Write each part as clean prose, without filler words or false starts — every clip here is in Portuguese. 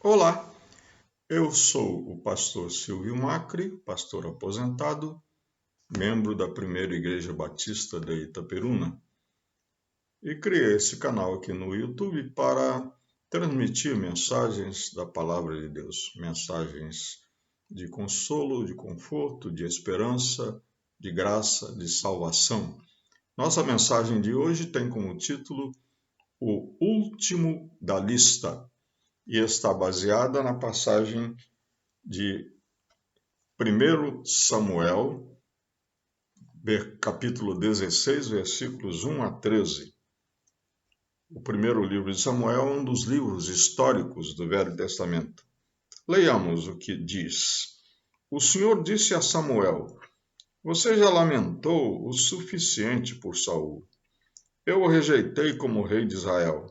Olá, eu sou o pastor Silvio Macri, pastor aposentado, membro da Primeira Igreja Batista de Itaperuna, e criei esse canal aqui no YouTube para transmitir mensagens da Palavra de Deus, mensagens de consolo, de conforto, de esperança, de graça, de salvação. Nossa mensagem de hoje tem como título O Último da Lista e está baseada na passagem de 1 Samuel, capítulo 16, versículos 1 a 13. O primeiro livro de Samuel é um dos livros históricos do Velho Testamento. Leiamos o que diz. O Senhor disse a Samuel: Você já lamentou o suficiente por Saul. Eu o rejeitei como rei de Israel.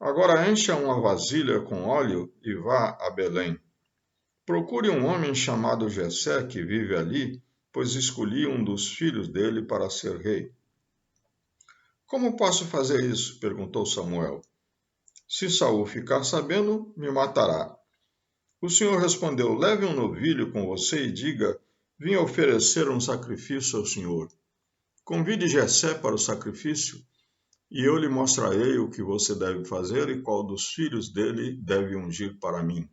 Agora encha uma vasilha com óleo e vá a Belém. Procure um homem chamado Jessé que vive ali, pois escolhi um dos filhos dele para ser rei. Como posso fazer isso? Perguntou Samuel. Se Saul ficar sabendo, me matará. O Senhor respondeu: Leve um novilho com você e diga: Vim oferecer um sacrifício ao Senhor. Convide Jessé para o sacrifício, e eu lhe mostrarei o que você deve fazer e qual dos filhos dele deve ungir para mim.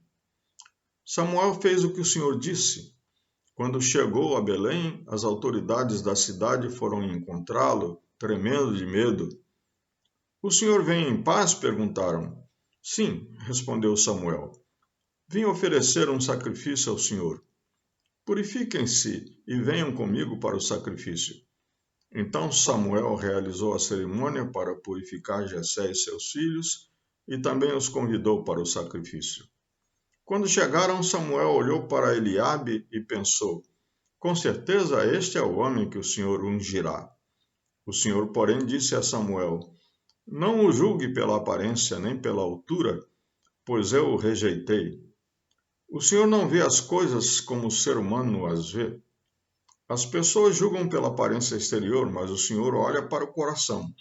Samuel fez o que o Senhor disse. Quando chegou a Belém, as autoridades da cidade foram encontrá-lo, tremendo de medo. O senhor vem em paz? Perguntaram. Sim, respondeu Samuel. Vim oferecer um sacrifício ao Senhor. Purifiquem-se e venham comigo para o sacrifício. Então Samuel realizou a cerimônia para purificar Jessé e seus filhos e também os convidou para o sacrifício. Quando chegaram, Samuel olhou para Eliabe e pensou: Com certeza este é o homem que o Senhor ungirá. O Senhor, porém, disse a Samuel: Não o julgue pela aparência nem pela altura, pois eu o rejeitei. O Senhor não vê as coisas como o ser humano as vê. As pessoas julgam pela aparência exterior, mas o Senhor olha para o coração.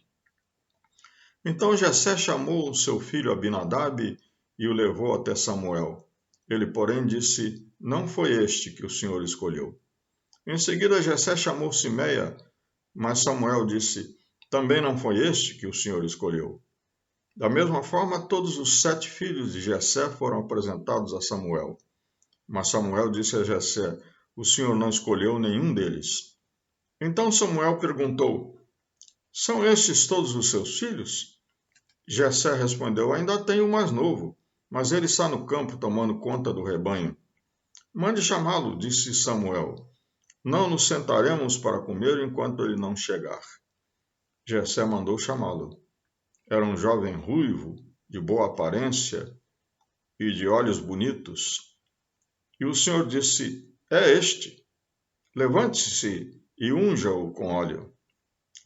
Então Jessé chamou seu filho Abinadab e o levou até Samuel. Ele, porém, disse: Não foi este que o Senhor escolheu. Em seguida, Jessé chamou Simeia, mas Samuel disse: Também não foi este que o Senhor escolheu. Da mesma forma, todos os 7 filhos de Jessé foram apresentados a Samuel. Mas Samuel disse a Jessé: O Senhor não escolheu nenhum deles. Então Samuel perguntou: São estes todos os seus filhos? Jessé respondeu: Ainda tenho o mais novo, mas ele está no campo tomando conta do rebanho. Mande chamá-lo, disse Samuel. Não nos sentaremos para comer enquanto ele não chegar. Jessé mandou chamá-lo. Era um jovem ruivo, de boa aparência e de olhos bonitos. E o Senhor disse: É este. Levante-se e unja-o com óleo.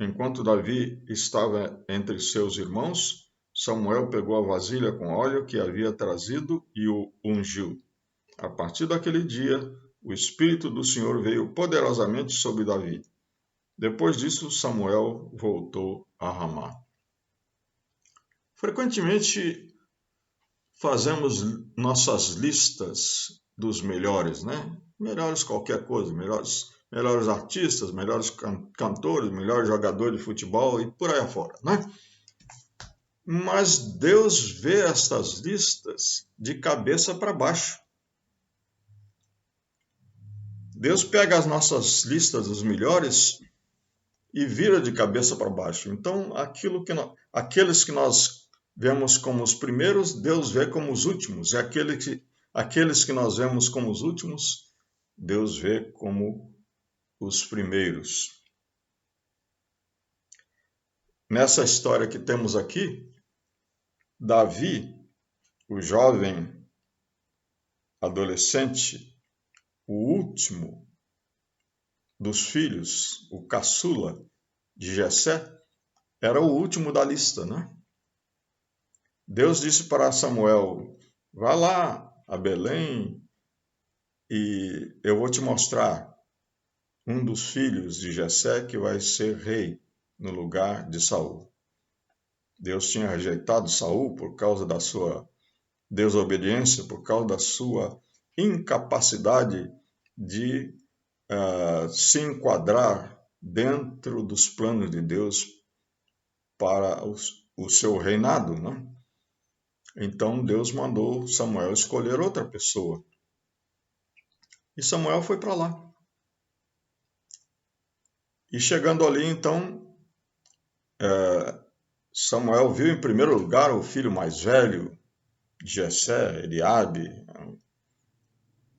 Enquanto Davi estava entre seus irmãos, Samuel pegou a vasilha com óleo que havia trazido e o ungiu. A partir daquele dia, o Espírito do Senhor veio poderosamente sobre Davi. Depois disso, Samuel voltou a Ramá. Frequentemente fazemos nossas listas dos melhores, né? Melhores qualquer coisa, melhores artistas, melhores cantores, melhores jogadores de futebol e por aí afora, né? Mas Deus vê estas listas de cabeça para baixo. Deus pega as nossas listas dos melhores e vira de cabeça para baixo. Então, aqueles que nós vemos como os primeiros, Deus vê como os últimos. E aqueles que nós vemos como os últimos, Deus vê como os primeiros. Nessa história que temos aqui, Davi, o jovem adolescente, o último dos filhos, o caçula de Jessé, era o último da lista, né? Deus disse para Samuel: vá lá a Belém e eu vou te mostrar um dos filhos de Jessé que vai ser rei no lugar de Saul. Deus tinha rejeitado Saul por causa da sua desobediência, por causa da sua incapacidade de se enquadrar dentro dos planos de Deus para o seu reinado, né? Então Deus mandou Samuel escolher outra pessoa. E Samuel foi para lá. E chegando ali, então, Samuel viu em primeiro lugar o filho mais velho de Jessé, Eliabe,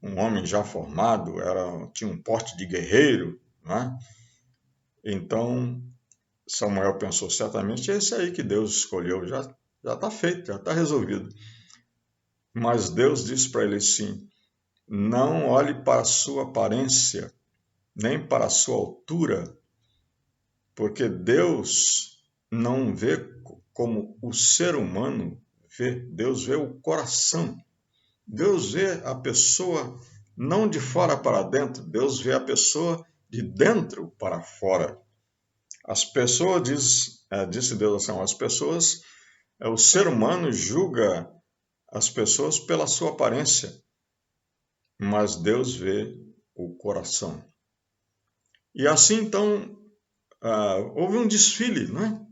um homem já formado, tinha um porte de guerreiro, né? Então Samuel pensou, certamente é esse aí que Deus escolheu, já está feito, já está resolvido. Mas Deus disse para ele assim, não olhe para a sua aparência, nem para a sua altura, porque Deus não vê como o ser humano vê, Deus vê o coração. Deus vê a pessoa não de fora para dentro, Deus vê a pessoa de dentro para fora. As pessoas, disse Deus assim, as pessoas, o ser humano julga as pessoas pela sua aparência, mas Deus vê o coração. E assim, então, houve um desfile, né?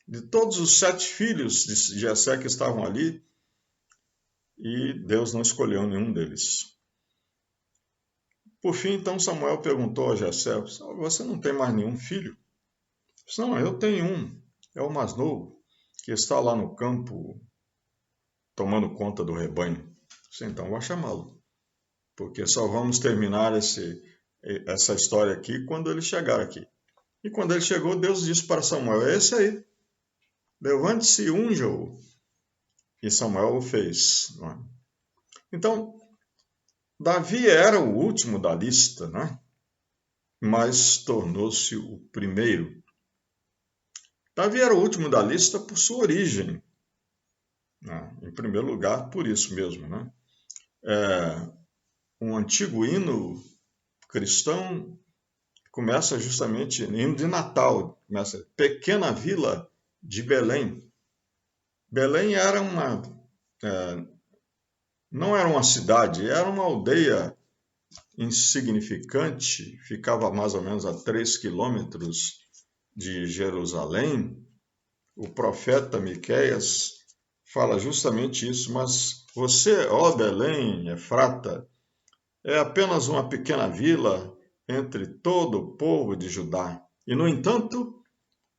De todos os 7 filhos de Jessé que estavam ali, e Deus não escolheu nenhum deles. Por fim, então, Samuel perguntou a Jessé, você não tem mais nenhum filho? Não, eu tenho um, é o mais novo, que está lá no campo tomando conta do rebanho. Então, vou chamá-lo, porque só vamos terminar essa história aqui quando ele chegar aqui. E quando ele chegou, Deus disse para Samuel, é esse aí, levante-se e unja-o. E Samuel o fez. Então, Davi era o último da lista, né? Mas tornou-se o primeiro. Davi era o último da lista por sua origem. Né? Em primeiro lugar, por isso mesmo. Né? Um antigo hino cristão começa justamente, hino de Natal, começa Pequena Vila de Belém. Belém era não era uma cidade, era uma aldeia insignificante, ficava mais ou menos a 3 quilômetros de Jerusalém. O profeta Miqueias fala justamente isso, mas você, ó Belém, Efrata, é apenas uma pequena vila entre todo o povo de Judá. E, no entanto,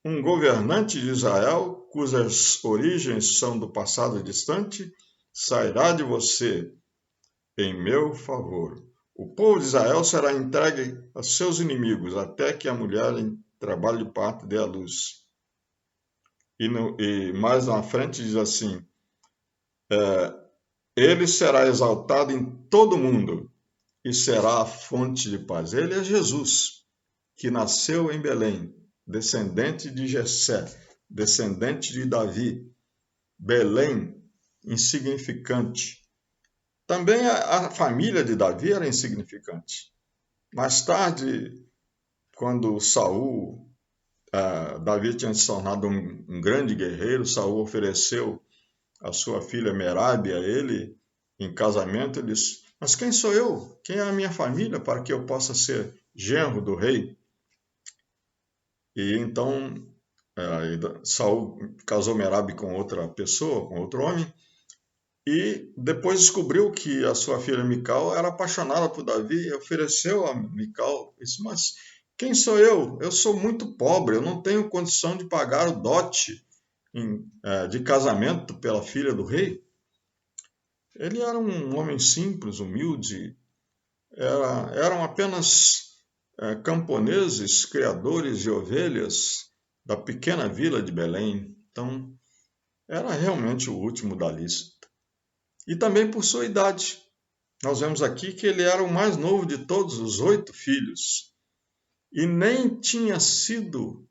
um governante de Israel, cujas origens são do passado distante, sairá de você em meu favor. O povo de Israel será entregue a seus inimigos, até que a mulher em trabalho de parto dê à luz. E mais na frente diz assim, ele será exaltado em todo o mundo e será a fonte de paz. Ele é Jesus, que nasceu em Belém, descendente de Jessé, descendente de Davi. Belém, insignificante. Também a família de Davi era insignificante. Mais tarde, quando Davi tinha se tornado um grande guerreiro, Saul ofereceu a sua filha Merabe a ele em casamento, ele disse, mas quem sou eu? Quem é a minha família para que eu possa ser genro do rei? E então Saul casou Merabe com outra pessoa, com outro homem, e depois descobriu que a sua filha Mical era apaixonada por Davi e ofereceu a Mical. Disse, mas quem sou eu? Eu sou muito pobre, eu não tenho condição de pagar o dote de casamento pela filha do rei. Ele era um homem simples, humilde, eram apenas camponeses, criadores de ovelhas da pequena vila de Belém. Então, era realmente o último da lista. E também por sua idade. Nós vemos aqui que ele era o mais novo de todos os 8 filhos e nem tinha sido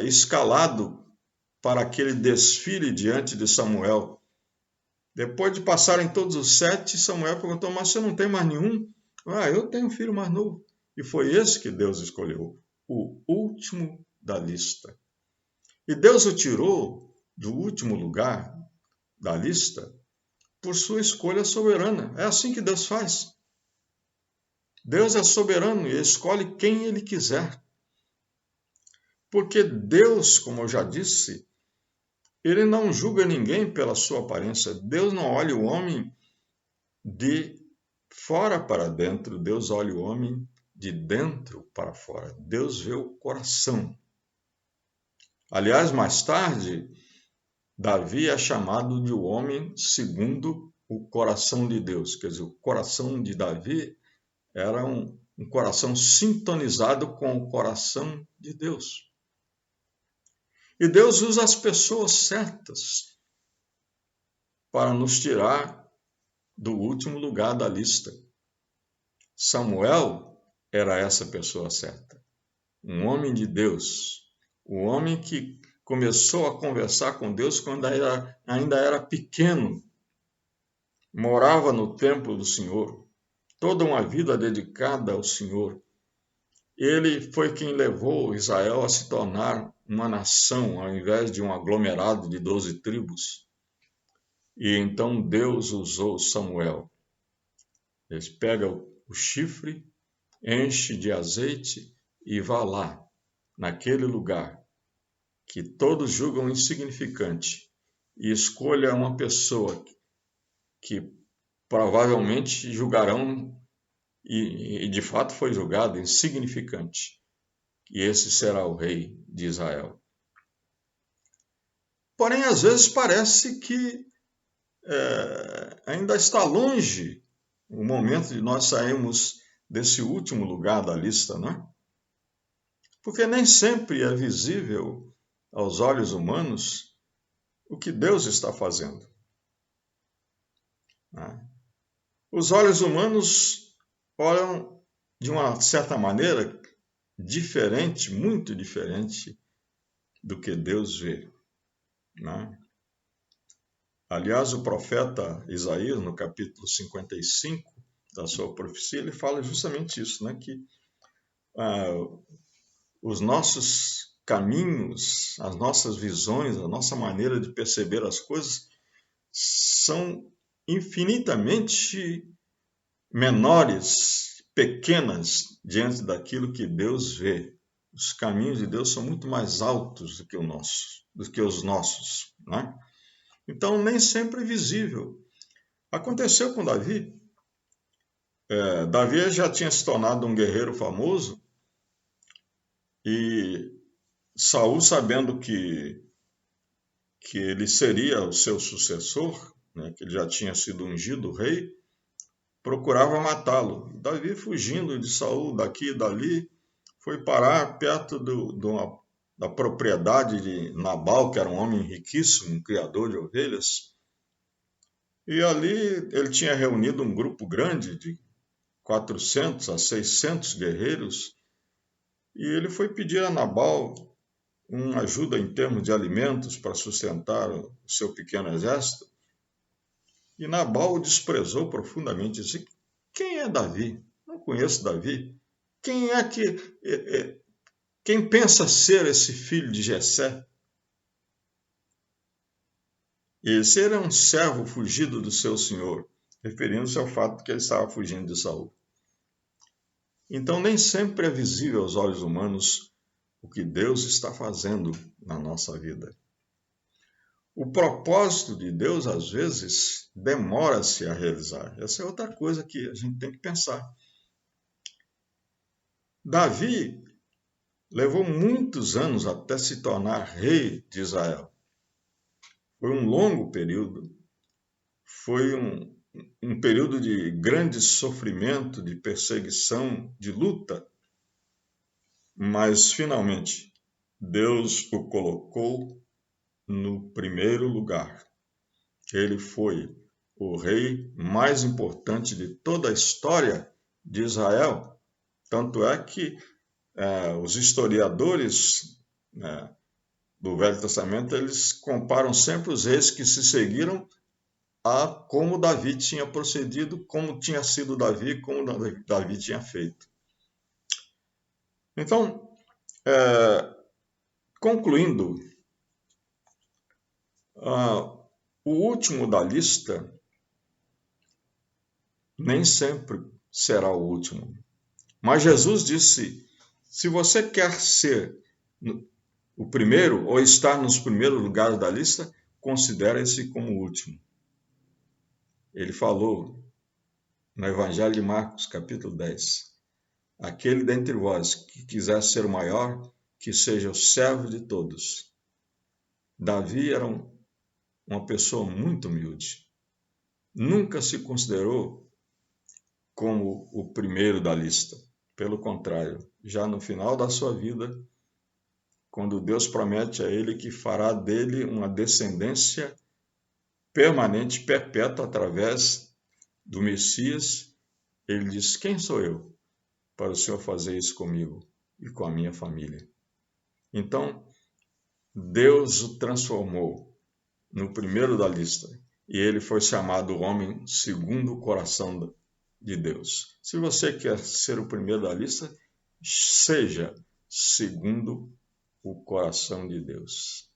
escalado para aquele desfile diante de Samuel. Depois de passarem todos os 7, Samuel perguntou, mas você não tem mais nenhum? Eu tenho um filho mais novo. E foi esse que Deus escolheu, o último da lista. E Deus o tirou do último lugar da lista por sua escolha soberana. É assim que Deus faz. Deus é soberano e escolhe quem Ele quiser. Porque Deus, como eu já disse, Ele não julga ninguém pela sua aparência. Deus não olha o homem de fora para dentro, Deus olha o homem de dentro para fora. Deus vê o coração. Aliás, mais tarde, Davi é chamado de o homem segundo o coração de Deus. Quer dizer, o coração de Davi era um coração sintonizado com o coração de Deus. E Deus usa as pessoas certas para nos tirar do último lugar da lista. Samuel era essa pessoa certa, um homem de Deus, um homem que começou a conversar com Deus quando ainda era pequeno, morava no templo do Senhor, toda uma vida dedicada ao Senhor. Ele foi quem levou Israel a se tornar uma nação, ao invés de um aglomerado de 12 tribos. E então Deus usou Samuel. Ele pega o chifre, enche de azeite e vá lá, naquele lugar que todos julgam insignificante, e escolha uma pessoa que provavelmente julgarão, e de fato foi julgado insignificante, e esse será o rei de Israel. Porém, às vezes parece que ainda está longe o momento de nós sairmos desse último lugar da lista, não é? Porque nem sempre é visível aos olhos humanos o que Deus está fazendo. Os olhos humanos olham de uma certa maneira diferente, muito diferente do que Deus vê. Aliás, o profeta Isaías, no capítulo 55 da sua profecia, ele fala justamente isso, que os nossos caminhos, as nossas visões, a nossa maneira de perceber as coisas são infinitamente menores, pequenas, diante daquilo que Deus vê. Os caminhos de Deus são muito mais altos do que os nossos. Então, nem sempre é visível. Aconteceu com Davi. Davi já tinha se tornado um guerreiro famoso e Saul, sabendo que ele seria o seu sucessor, que ele já tinha sido ungido rei, procurava matá-lo. Davi, fugindo de Saul daqui e dali, foi parar perto da propriedade de Nabal, que era um homem riquíssimo, um criador de ovelhas. E ali ele tinha reunido um grupo grande de 400 a 600 guerreiros, e ele foi pedir a Nabal uma ajuda em termos de alimentos para sustentar o seu pequeno exército. E Nabal o desprezou profundamente. Disse: quem é Davi? Não conheço Davi. Quem pensa ser esse filho de Jessé? Esse era um servo fugido do seu senhor, referindo-se ao fato que ele estava fugindo de Saul. Então, nem sempre é visível aos olhos humanos o que Deus está fazendo na nossa vida. O propósito de Deus, às vezes, demora-se a realizar. Essa é outra coisa que a gente tem que pensar. Davi levou muitos anos até se tornar rei de Israel. Foi um longo período, foi um período de grande sofrimento, de perseguição, de luta, mas finalmente Deus o colocou no primeiro lugar. Ele foi o rei mais importante de toda a história de Israel. Tanto é que os historiadores do Velho Testamento, eles comparam sempre os reis que se seguiram a como Davi tinha procedido, como tinha sido Davi, como Davi tinha feito. Então, concluindo, o último da lista nem sempre será o último. Mas Jesus disse: se você quer ser o primeiro ou estar nos primeiros lugares da lista, considere-se como o último. Ele falou no Evangelho de Marcos, capítulo 10. Aquele dentre vós que quiser ser o maior, que seja o servo de todos. Davi era uma pessoa muito humilde. Nunca se considerou como o primeiro da lista. Pelo contrário, já no final da sua vida, quando Deus promete a ele que fará dele uma descendência permanente, perpétua, através do Messias, ele diz: quem sou eu para o Senhor fazer isso comigo e com a minha família? Então, Deus o transformou no primeiro da lista e ele foi chamado o homem segundo o coração de Deus. Se você quer ser o primeiro da lista, seja segundo o coração de Deus.